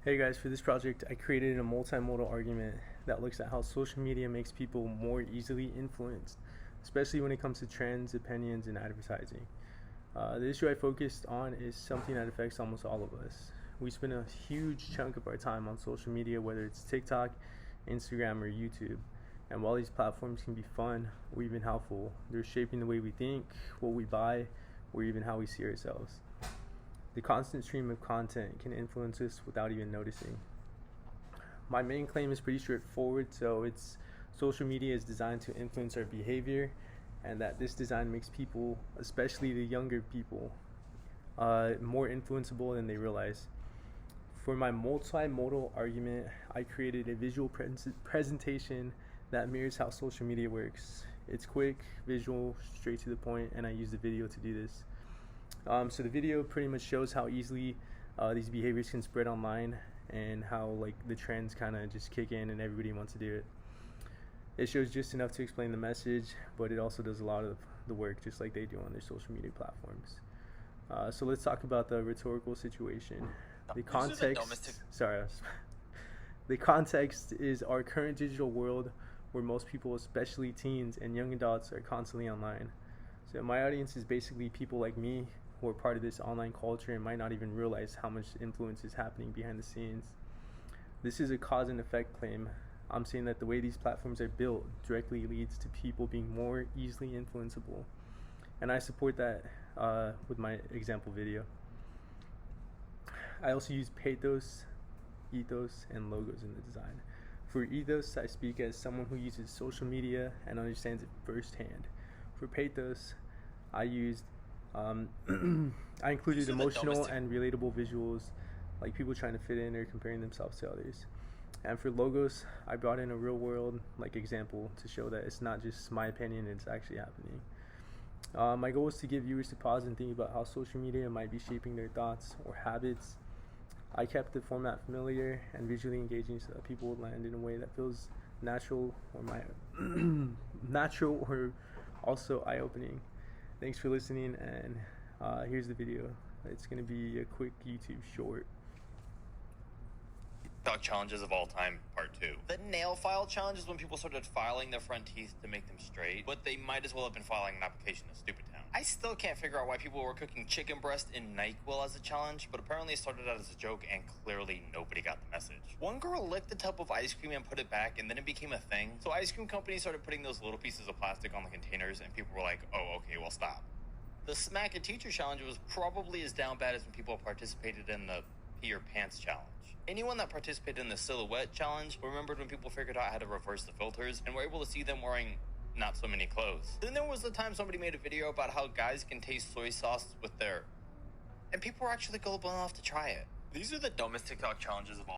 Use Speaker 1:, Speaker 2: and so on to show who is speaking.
Speaker 1: Hey guys, for this project I created a multimodal argument that looks at how social media makes people more easily influenced, especially when it comes to trends, opinions, and advertising. The issue I focused on is something that affects almost all of us. We spend a huge chunk of our time on social media, whether it's TikTok, Instagram, or YouTube. And while these platforms can be fun or even helpful, they're shaping the way we think, what we buy, or even how we see ourselves. The constant stream of content can influence us without even noticing. My main claim is pretty straightforward. Social media is designed to influence our behavior, and that this design makes people, especially the younger people, more influenceable than they realize. For my multimodal argument, I created a visual presentation that mirrors how social media works. It's quick, visual, straight to the point, and I use the video to do this. So the video pretty much shows how easily these behaviors can spread online, and how the trends kind of just kick in and everybody wants to do it. It shows just enough to explain the message, but it also does a lot of the work just like they do on their social media platforms. So let's talk about the rhetorical situation. The context is our current digital world where most people, especially teens and young adults, are constantly online. So my audience is basically people like me who are part of this online culture and might not even realize how much influence is happening behind the scenes. This is a cause and effect claim. I'm saying that the way these platforms are built directly leads to people being more easily influenceable. And I support that with my example video. I also use pathos, ethos, and logos in the design. For ethos, I speak as someone who uses social media and understands it firsthand. For pathos, I included emotional and relatable visuals, like people trying to fit in or comparing themselves to others. And for logos, I brought in a real world example to show that it's not just my opinion, it's actually happening. My goal is to get viewers to pause and think about how social media might be shaping their thoughts or habits. I kept the format familiar and visually engaging so that people would land in a way that feels natural or also eye-opening. Thanks for listening, and here's the video. It's going to be a quick YouTube short.
Speaker 2: TikTok challenges of all time, part 2. The nail file challenge is when people started filing their front teeth to make them straight, but they might as well have been filing an application to Stupid Town. I still can't figure out why people were cooking chicken breast in NyQuil as a challenge, but apparently it started out as a joke and clearly nobody got the message. One girl licked a tub of ice cream and put it back, and then it became a thing. So ice cream companies started putting those little pieces of plastic on the containers, and people were like, oh, okay, well, stop. The Smack a Teacher challenge was probably as down bad as when people participated in the Pee Your Pants challenge. Anyone that participated in the silhouette challenge remembered when people figured out how to reverse the filters and were able to see them wearing not so many clothes. Then there was the time somebody made a video about how guys can taste soy sauce with and people were actually gullible enough to try it. These are the dumbest TikTok challenges of all.